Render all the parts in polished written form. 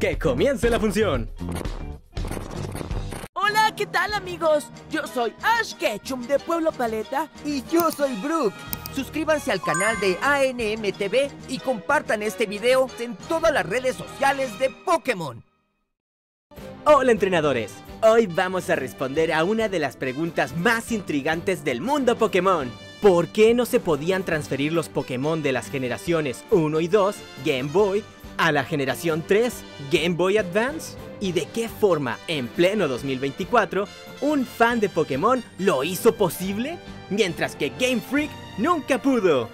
¡Que comience la función! Hola, ¿qué tal, amigos? Yo soy Ash Ketchum de Pueblo Paleta. Y yo soy Brook. Suscríbanse al canal de ANMTV y compartan este video en todas las redes sociales de Pokémon. Hola, entrenadores. Hoy vamos a responder a una de las preguntas más intrigantes del mundo Pokémon. ¿Por qué no se podían transferir los Pokémon de las generaciones 1 y 2, Game Boy, a la generación 3, Game Boy Advance? ¿Y de qué forma, en pleno 2024, un fan de Pokémon lo hizo posible? Mientras que Game Freak nunca pudo.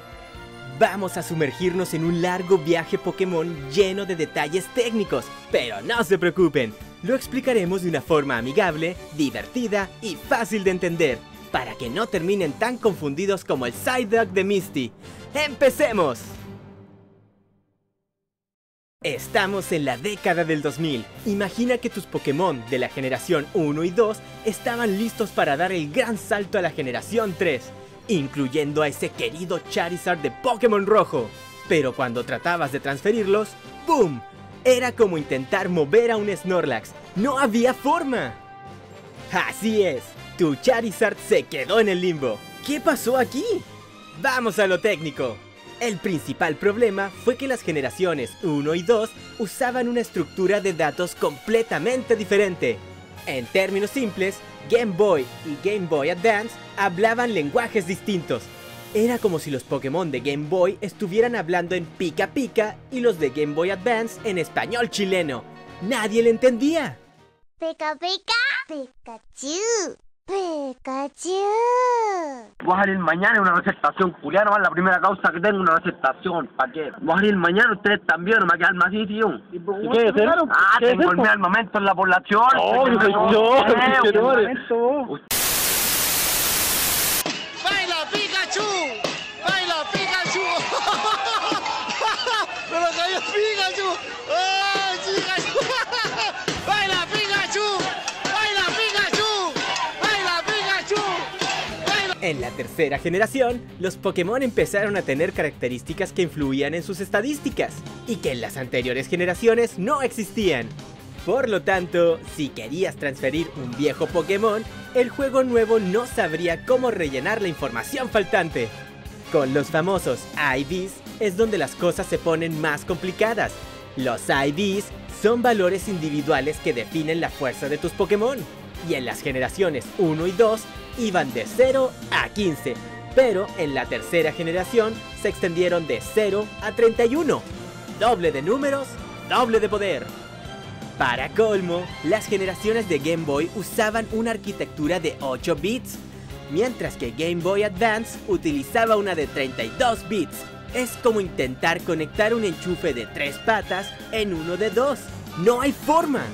Vamos a sumergirnos en un largo viaje Pokémon lleno de detalles técnicos, pero no se preocupen, lo explicaremos de una forma amigable, divertida y fácil de entender, para que no terminen tan confundidos como el Psyduck de Misty. ¡Empecemos! Estamos en la década del 2000. Imagina que tus Pokémon de la generación 1 y 2 estaban listos para dar el gran salto a la generación 3, incluyendo a ese querido Charizard de Pokémon Rojo. Pero cuando tratabas de transferirlos, ¡boom! Era como intentar mover a un Snorlax. ¡No había forma! Así es, tu Charizard se quedó en el limbo. ¿Qué pasó aquí? Vamos a lo técnico. El principal problema fue que las generaciones 1 y 2 usaban una estructura de datos completamente diferente. En términos simples, Game Boy y Game Boy Advance hablaban lenguajes distintos. Era como si los Pokémon de Game Boy estuvieran hablando en Pika Pika y los de Game Boy Advance en español chileno. ¡Nadie le entendía! Pika Pika, Pikachu, Pikachu. Voy a salir mañana en una receptación, Juliano, es la primera causa que tengo, una receptación, ¿para qué? Voy a salir mañana, ustedes también, no me quedan más sitio. ¿Y qué es eso? Ah, ¿Qué es tengo el eso? armamento en la población. ¡Baila Pikachu! ¡Baila Pikachu! ¡Me lo cayó Pikachu! ¡Oh, Pikachu! ¡Baila Pikachu! ¡Baila Pikachu! ¡Baila Pikachu! ¡Baila! En la tercera generación, los Pokémon empezaron a tener características que influían en sus estadísticas y que en las anteriores generaciones no existían. Por lo tanto, si querías transferir un viejo Pokémon, el juego nuevo no sabría cómo rellenar la información faltante. Con los famosos IVs es donde las cosas se ponen más complicadas. Los IVs son valores individuales que definen la fuerza de tus Pokémon, y en las generaciones 1 y 2 iban de 0 a 15, pero en la tercera generación se extendieron de 0 a 31. Doble de números, doble de poder. Para colmo, las generaciones de Game Boy usaban una arquitectura de 8 bits, mientras que Game Boy Advance utilizaba una de 32 bits. Es como intentar conectar un enchufe de 3 patas en uno de 2. ¡No hay forma!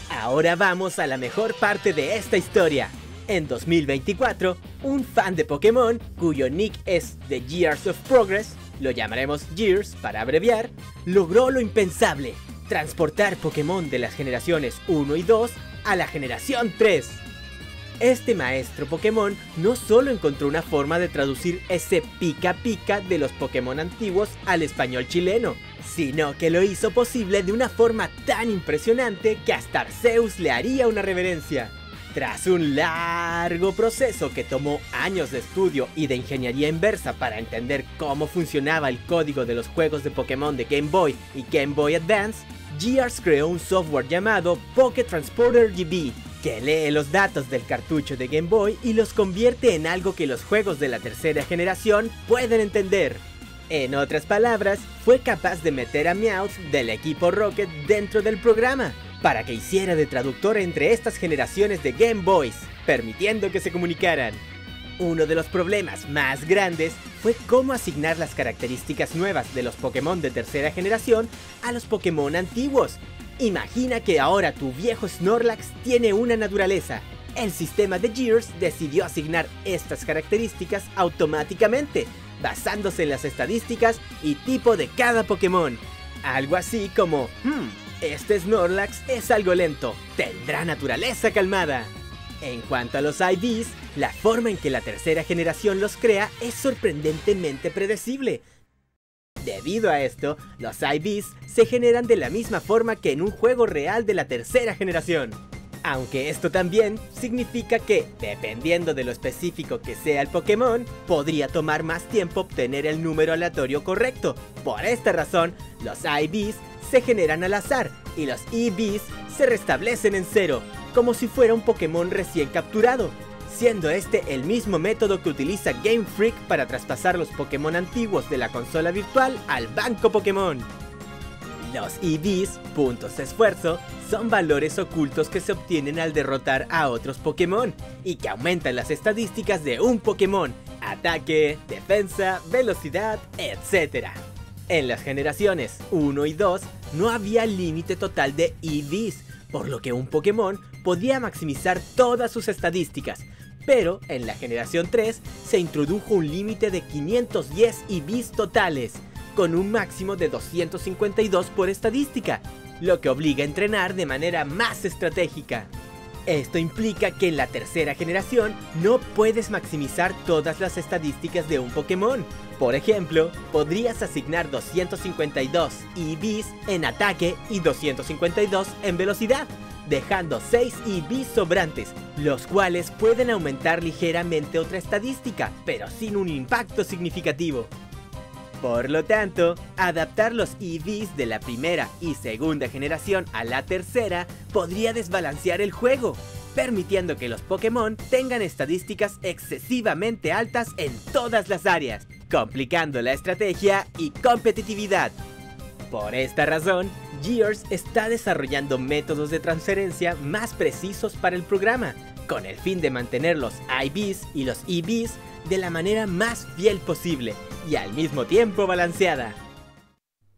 Ahora vamos a la mejor parte de esta historia. En 2024, un fan de Pokémon, cuyo nick es The Gears of Progress, lo llamaremos Gears para abreviar, logró lo impensable: transportar Pokémon de las generaciones 1 y 2 a la generación 3. Este maestro Pokémon no solo encontró una forma de traducir ese Pika Pika de los Pokémon antiguos al español chileno, sino que lo hizo posible de una forma tan impresionante que hasta Arceus le haría una reverencia. Tras un largo proceso que tomó años de estudio y de ingeniería inversa para entender cómo funcionaba el código de los juegos de Pokémon de Game Boy y Game Boy Advance, Gears creó un software llamado Poké Transporter GB, que lee los datos del cartucho de Game Boy y los convierte en algo que los juegos de la tercera generación pueden entender. En otras palabras, fue capaz de meter a Meowth del equipo Rocket dentro del programa, para que hiciera de traductor entre estas generaciones de Game Boys, permitiendo que se comunicaran. Uno de los problemas más grandes fue cómo asignar las características nuevas de los Pokémon de tercera generación a los Pokémon antiguos. Imagina que ahora tu viejo Snorlax tiene una naturaleza. El sistema de Gears decidió asignar estas características automáticamente, basándose en las estadísticas y tipo de cada Pokémon. Algo así como, este Snorlax es algo lento, tendrá naturaleza calmada. En cuanto a los IVs, la forma en que la tercera generación los crea es sorprendentemente predecible. Debido a esto, los IVs se generan de la misma forma que en un juego real de la tercera generación. Aunque esto también significa que, dependiendo de lo específico que sea el Pokémon, podría tomar más tiempo obtener el número aleatorio correcto. Por esta razón, los IVs se generan al azar y los EVs se restablecen en cero, como si fuera un Pokémon recién capturado, siendo este el mismo método que utiliza Game Freak para traspasar los Pokémon antiguos de la consola virtual al banco Pokémon. Los EVs, puntos de esfuerzo, son valores ocultos que se obtienen al derrotar a otros Pokémon y que aumentan las estadísticas de un Pokémon: ataque, defensa, velocidad, etc. En las generaciones 1 y 2 no había límite total de EVs, por lo que un Pokémon podía maximizar todas sus estadísticas, pero en la generación 3 se introdujo un límite de 510 EVs totales, con un máximo de 252 por estadística, lo que obliga a entrenar de manera más estratégica. Esto implica que en la tercera generación no puedes maximizar todas las estadísticas de un Pokémon. Por ejemplo, podrías asignar 252 EVs en ataque y 252 en velocidad, dejando 6 EVs sobrantes, los cuales pueden aumentar ligeramente otra estadística, pero sin un impacto significativo. Por lo tanto, adaptar los EVs de la primera y segunda generación a la tercera podría desbalancear el juego, permitiendo que los Pokémon tengan estadísticas excesivamente altas en todas las áreas, complicando la estrategia y competitividad. Por esta razón, Gears está desarrollando métodos de transferencia más precisos para el programa, con el fin de mantener los IVs y los EVs de la manera más fiel posible y al mismo tiempo balanceada.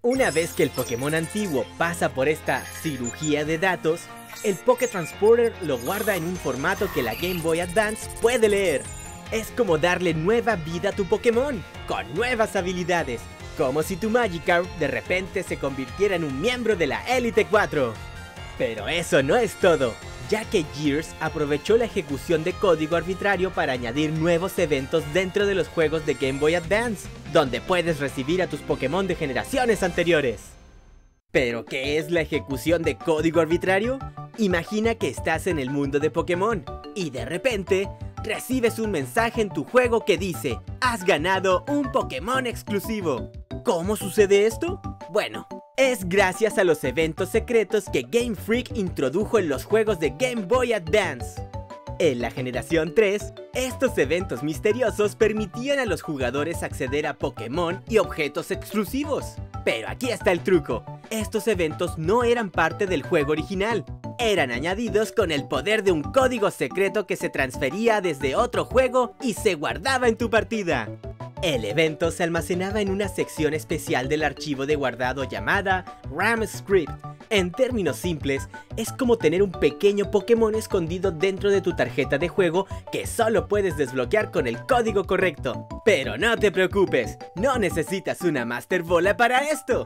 Una vez que el Pokémon antiguo pasa por esta cirugía de datos, el Pokétransporter lo guarda en un formato que la Game Boy Advance puede leer. Es como darle nueva vida a tu Pokémon, con nuevas habilidades, como si tu Magikarp de repente se convirtiera en un miembro de la Elite 4. Pero eso no es todo, ya que Gears aprovechó la ejecución de código arbitrario para añadir nuevos eventos dentro de los juegos de Game Boy Advance, donde puedes recibir a tus Pokémon de generaciones anteriores. ¿Pero qué es la ejecución de código arbitrario? Imagina que estás en el mundo de Pokémon y de repente recibes un mensaje en tu juego que dice: "Has ganado un Pokémon exclusivo". ¿Cómo sucede esto? Bueno, es gracias a los eventos secretos que Game Freak introdujo en los juegos de Game Boy Advance. En la generación 3, estos eventos misteriosos permitían a los jugadores acceder a Pokémon y objetos exclusivos. Pero aquí está el truco: estos eventos no eran parte del juego original, eran añadidos con el poder de un código secreto que se transfería desde otro juego y se guardaba en tu partida. El evento se almacenaba en una sección especial del archivo de guardado llamada RAM Script. En términos simples, es como tener un pequeño Pokémon escondido dentro de tu tarjeta de juego que solo puedes desbloquear con el código correcto. Pero no te preocupes, no necesitas una Master Bola para esto.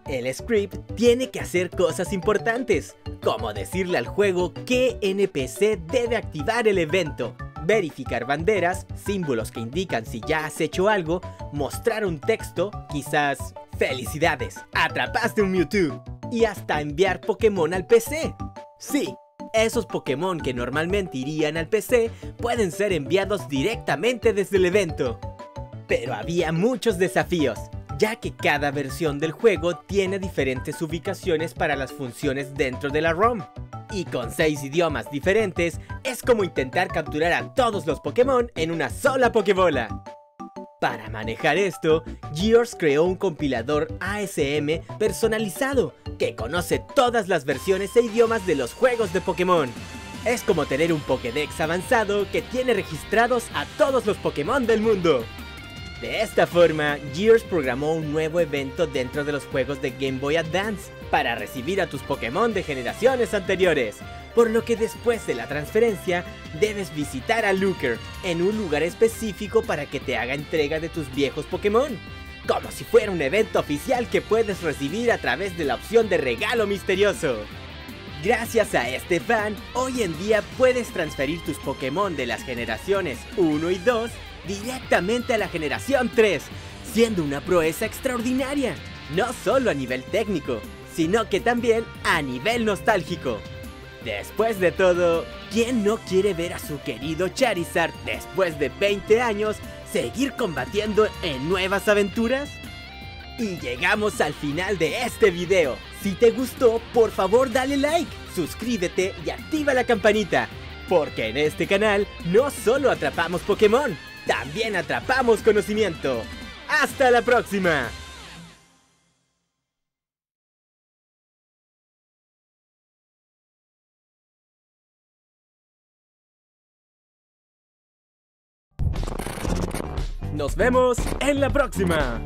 El script tiene que hacer cosas importantes, como decirle al juego qué NPC debe activar el evento, verificar banderas, símbolos que indican si ya has hecho algo, mostrar un texto, quizás "Felicidades, atrapaste un Mewtwo", y hasta enviar Pokémon al PC. Sí, esos Pokémon que normalmente irían al PC pueden ser enviados directamente desde el evento. Pero había muchos desafíos, ya que cada versión del juego tiene diferentes ubicaciones para las funciones dentro de la ROM. Y con 6 idiomas diferentes, es como intentar capturar a todos los Pokémon en una sola Pokébola. Para manejar esto, Gears creó un compilador ASM personalizado que conoce todas las versiones e idiomas de los juegos de Pokémon. Es como tener un Pokédex avanzado que tiene registrados a todos los Pokémon del mundo. De esta forma, Gears programó un nuevo evento dentro de los juegos de Game Boy Advance para recibir a tus Pokémon de generaciones anteriores, por lo que después de la transferencia debes visitar a Looker en un lugar específico para que te haga entrega de tus viejos Pokémon, como si fuera un evento oficial que puedes recibir a través de la opción de regalo misterioso. Gracias a este fan, hoy en día puedes transferir tus Pokémon de las generaciones 1 y 2 directamente a la generación 3, siendo una proeza extraordinaria, no solo a nivel técnico, sino que también a nivel nostálgico. Después de todo, ¿quién no quiere ver a su querido Charizard después de 20 años seguir combatiendo en nuevas aventuras? Y llegamos al final de este video. Si te gustó, por favor dale like, suscríbete y activa la campanita, porque en este canal no solo atrapamos Pokémon, también atrapamos conocimiento. ¡Hasta la próxima! Nos vemos en la próxima.